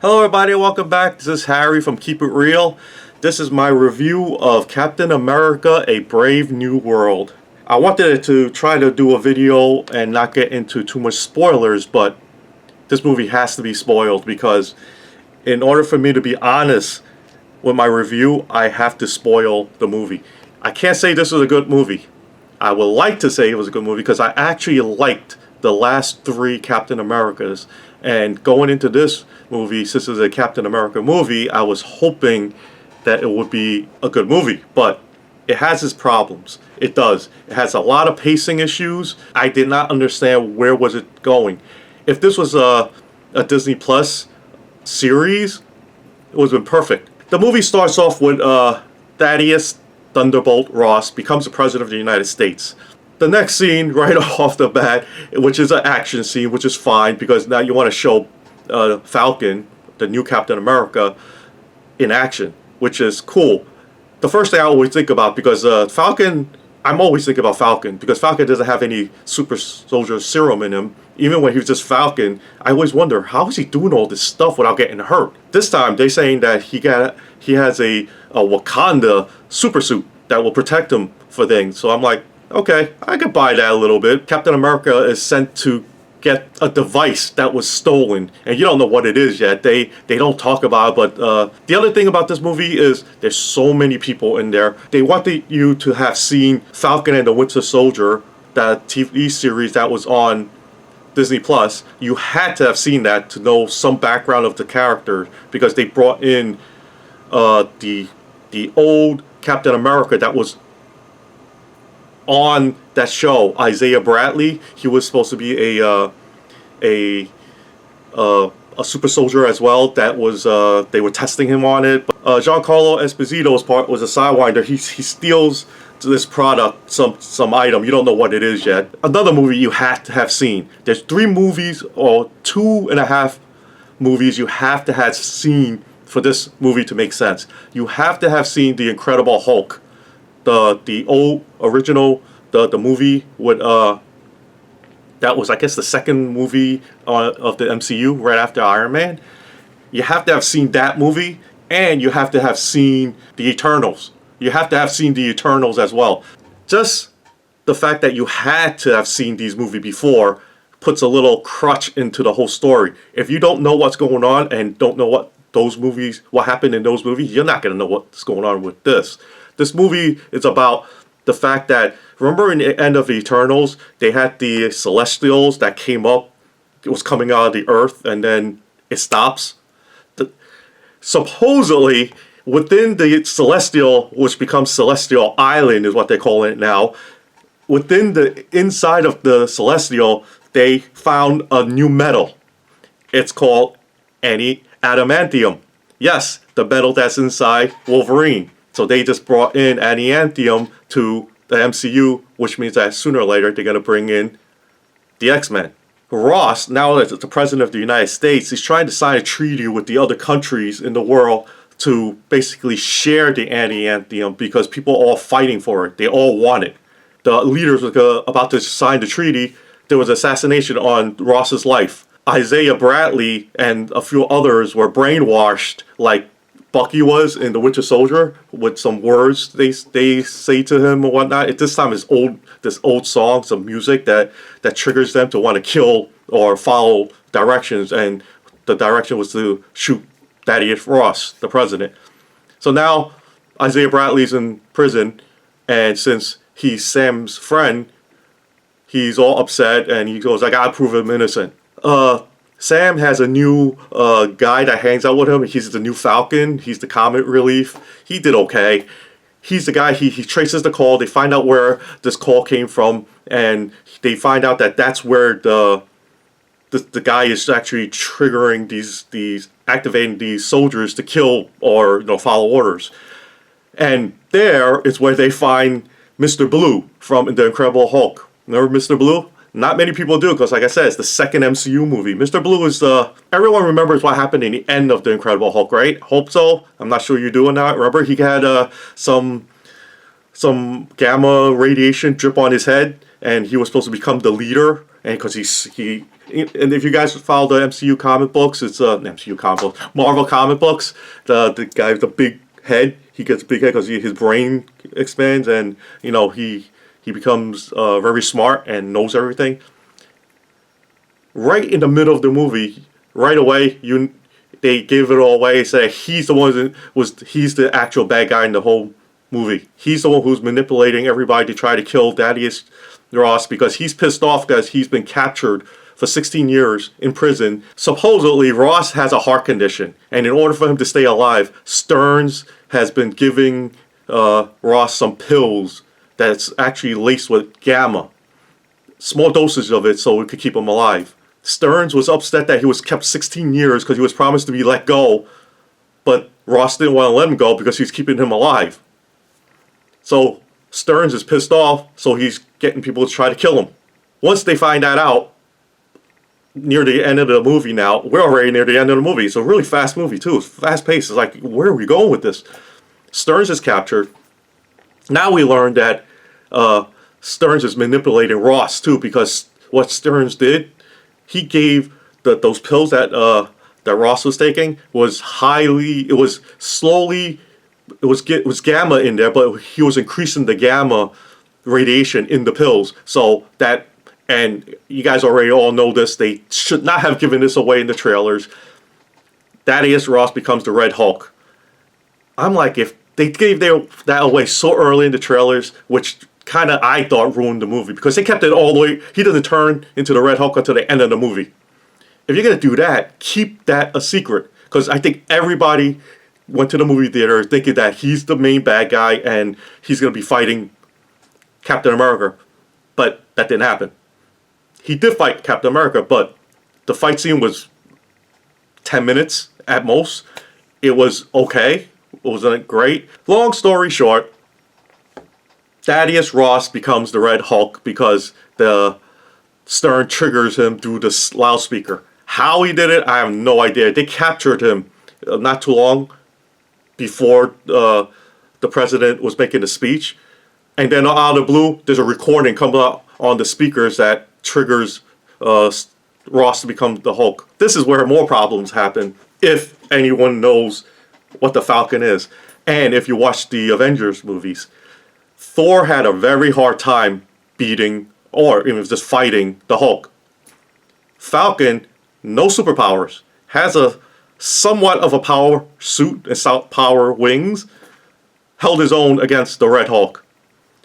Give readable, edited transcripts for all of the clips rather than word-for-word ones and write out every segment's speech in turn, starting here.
Hello everybody, welcome back. This is Harry from Keep It Real. This is my review of Captain America: A Brave New World. I wanted to try to do a video and not get into too much spoilers, but this movie has to be spoiled because in order for me to be honest with my review, I have to spoil the movie. I can't say this was a good movie. I would like to say it was a good movie because I actually liked the last three Captain Americas. And going into this movie, since it's a Captain America movie, I was hoping that it would be a good movie. But it has its problems. It does. It has a lot of pacing issues. I did not understand where was it going. If this was a Disney Plus series, it would have been perfect. The movie starts off with Thaddeus Thunderbolt Ross becomes the President of the United States. The next scene, right off the bat, which is an action scene, which is fine because now you want to show Falcon, the new Captain America, in action, which is cool. The first thing I always think about, because Falcon, I'm always thinking about Falcon, because Falcon doesn't have any super soldier serum in him. Even when he was just Falcon, I always wonder, how is he doing all this stuff without getting hurt? This time, they're saying that he has a Wakanda super suit that will protect him for things. So I'm like, okay, I could buy that a little bit. Captain America is sent to get a device that was stolen, and you don't know what it is yet. They don't talk about it, but the other thing about this movie is there's so many people in there. They wanted you to have seen Falcon and the Winter Soldier, that TV series that was on Disney Plus. You had to have seen that to know some background of the character, because they brought in the old Captain America that was on that show, Isaiah Bradley. He was supposed to be a super soldier as well. That was they were testing him on it. Giancarlo Esposito's part was a sidewinder. He steals this product, some item. You don't know what it is yet. Another movie you have to have seen. There's 3 movies or 2.5 movies you have to have seen for this movie to make sense. You have to have seen The Incredible Hulk, the old original, the movie with that was, I guess, the second movie of the MCU right after Iron Man. You have to have seen that movie, and you have to have seen the Eternals. You have to have seen the Eternals as well. Just the fact that you had to have seen these movies before puts a little crutch into the whole story. If you don't know what's going on and don't know what happened in those movies, you're not going to know what's going on with this. This movie is about the fact that, remember in the end of Eternals, they had the Celestials that came up. It was coming out of the earth, and then it stops. Supposedly, within the Celestial, which becomes Celestial Island is what they call it now, within the inside of the Celestial, they found a new metal. It's called adamantium. Yes, the metal that's inside Wolverine. So they just brought in adamantium to the MCU, which means that sooner or later they're going to bring in the X-Men. Ross, now that the President of the United States, is trying to sign a treaty with the other countries in the world to basically share the adamantium, because people are all fighting for it. They all want it. The leaders were about to sign the treaty. There was assassination on Ross's life. Isaiah Bradley and a few others were brainwashed, like Bucky was in The Winter Soldier, with some words they say to him or whatnot. At this time, it's this old song, some music that triggers them to want to kill or follow directions, and the direction was to shoot Thaddeus Ross, the president. So now Isaiah Bradley's in prison, and since he's Sam's friend, he's all upset, and he goes, "I gotta prove him innocent." Sam has a new guy that hangs out with him. He's the new Falcon. He's the comic relief. He did okay. He's the guy, he traces the call. They find out where this call came from, and they find out that that's where the guy is actually triggering these activating these soldiers to kill or follow orders. And there is where they find Mr. Blue from The Incredible Hulk. Remember Mr. Blue? Not many people do, because like I said, it's the second MCU movie. Mr. Blue is everyone remembers what happened in the end of The Incredible Hulk, right? Hope so. I'm not sure you do or not. Remember, he had some gamma radiation drip on his head, and he was supposed to become the leader. And because and if you guys follow the MCU comic books, it's MCU comic books, Marvel comic books. The guy with the big head, he gets a big head because his brain expands, and he becomes very smart and knows everything. Right in the middle of the movie, right away, they gave it all away. Say he's the one he's the actual bad guy in the whole movie. He's the one who's manipulating everybody to try to kill Thaddeus Ross because he's pissed off because he's been captured for 16 years in prison. Supposedly, Ross has a heart condition, and in order for him to stay alive, Stearns has been giving Ross some pills that's actually laced with gamma. Small doses of it so it could keep him alive. Stearns was upset that he was kept 16 years because he was promised to be let go, but Ross didn't want to let him go because he's keeping him alive. So Stearns is pissed off, so he's getting people to try to kill him. Once they find that out, near the end of the movie now, we're already near the end of the movie. It's a really fast movie too. It's fast paced. It's like, where are we going with this? Stearns is captured. Now we learn that Stearns is manipulating Ross too, because what Stearns did, he gave those pills that Ross was taking was gamma in there, but he was increasing the gamma radiation in the pills. So that, and you guys already all know this, they should not have given this away in the trailers. Thaddeus Ross becomes the Red Hulk. I'm like, if they gave that away so early in the trailers, which kind of I thought ruined the movie, because they kept it all the way, he doesn't turn into the Red Hulk until the end of the movie. If you're going to do that, keep that a secret, because I think everybody went to the movie theater thinking that he's the main bad guy and he's going to be fighting Captain America, but that didn't happen. He did fight Captain America, but the fight scene was 10 minutes at most. It was okay. It wasn't great. Long story short, Thaddeus Ross becomes the Red Hulk because the Stern triggers him through the loudspeaker. How he did it, I have no idea. They captured him not too long before the president was making a speech. And then out of the blue, there's a recording coming out on the speakers that triggers Ross to become the Hulk. This is where more problems happen, if anyone knows what the Falcon is. And if you watch the Avengers movies, Thor had a very hard time beating, or even just fighting, the Hulk. Falcon, no superpowers, has a somewhat of a power suit and power wings, held his own against the Red Hulk.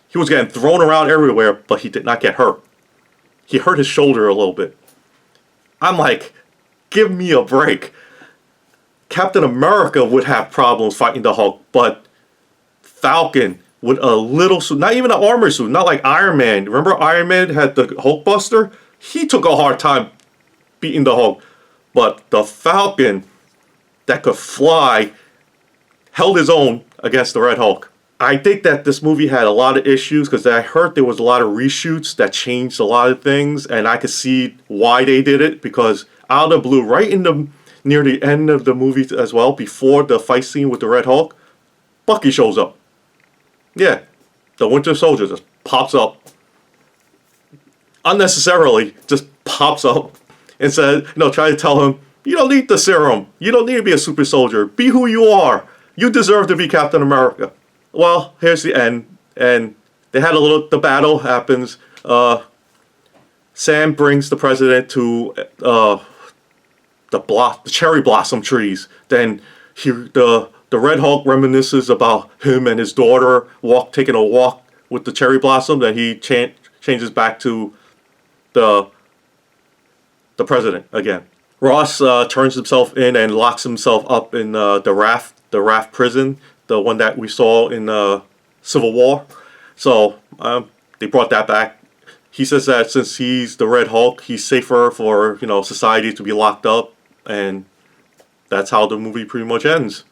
He was getting thrown around everywhere, but he did not get hurt. He hurt his shoulder a little bit. I'm like, give me a break. Captain America would have problems fighting the Hulk, but Falcon with a little suit, not even an armor suit, not like Iron Man. Remember Iron Man had the Hulk Buster? He took a hard time beating the Hulk. But the Falcon that could fly held his own against the Red Hulk. I think that this movie had a lot of issues because I heard there was a lot of reshoots that changed a lot of things, and I could see why they did it, because out of the blue, right in the near the end of the movie as well, before the fight scene with the Red Hulk, Bucky shows up. Yeah, the Winter Soldier just pops up. Unnecessarily, just pops up and says, try to tell him, you don't need the serum. You don't need to be a super soldier. Be who you are. You deserve to be Captain America. Well, here's the end, and they had the battle happens. Sam brings the president to the cherry blossom trees. Then the Red Hulk reminisces about him and his daughter taking a walk with the cherry blossom. Then he changes back to the president again. Ross turns himself in and locks himself up in the Raft prison, the one that we saw in Civil War. So they brought that back. He says that since he's the Red Hulk, he's safer for society to be locked up, and that's how the movie pretty much ends.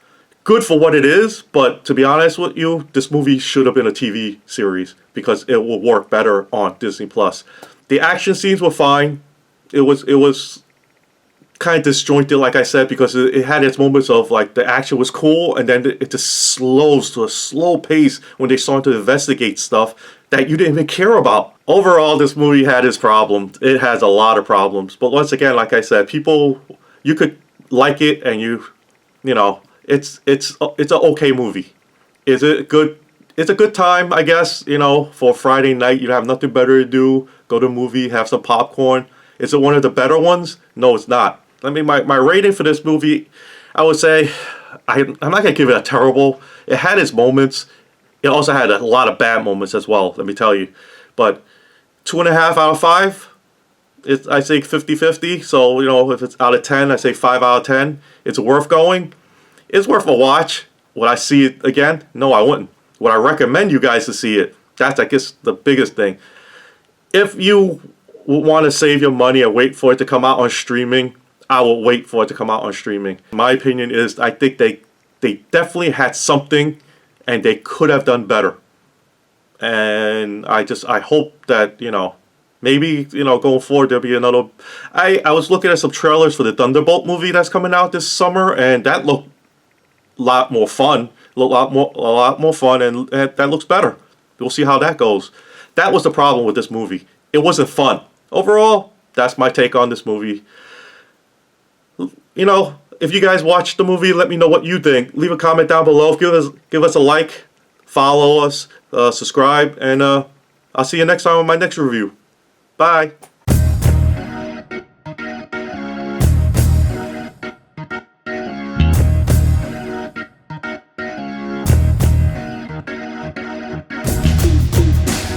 Good for what it is, but to be honest with you, this movie should have been a TV series because it will work better on Disney Plus. The action scenes were fine. It was kind of disjointed, like I said, because it had its moments of like the action was cool, and then it just slows to a slow pace when they start to investigate stuff that you didn't even care about. overall, this movie had its problems. It has a lot of problems. But once again, like I said, people, you could like it, and you know, it's an okay movie. Is it good? It's a good time, I guess. You know, for Friday night, you have nothing better to do. Go to a movie, have some popcorn. Is it one of the better ones? No, it's not. I mean, my rating for this movie, I would say, I'm not gonna give it a terrible. It had its moments. It also had a lot of bad moments as well, let me tell you. But 2.5 out of 5. I say 50-50. So, you know, if it's out of 10, I say 5 out of 10. It's worth going. It's worth a watch. Would I see it again? No, I wouldn't. Would I recommend you guys to see it? That's, I guess, the biggest thing. If you want to save your money and wait for it to come out on streaming, I will wait for it to come out on streaming. My opinion is, I think they definitely had something, and they could have done better. And I hope that, you know, maybe, you know, going forward there'll be another. I was looking at some trailers for the Thunderbolt movie that's coming out this summer, and that looked a lot more fun. A lot more fun, and that looks better. We'll see how that goes. That was the problem with this movie. It wasn't fun. Overall, that's my take on this movie. You know, if you guys watched the movie, let me know what you think. Leave a comment down below. Give us a like, follow us, subscribe, and I'll see you next time on my next review. Bye.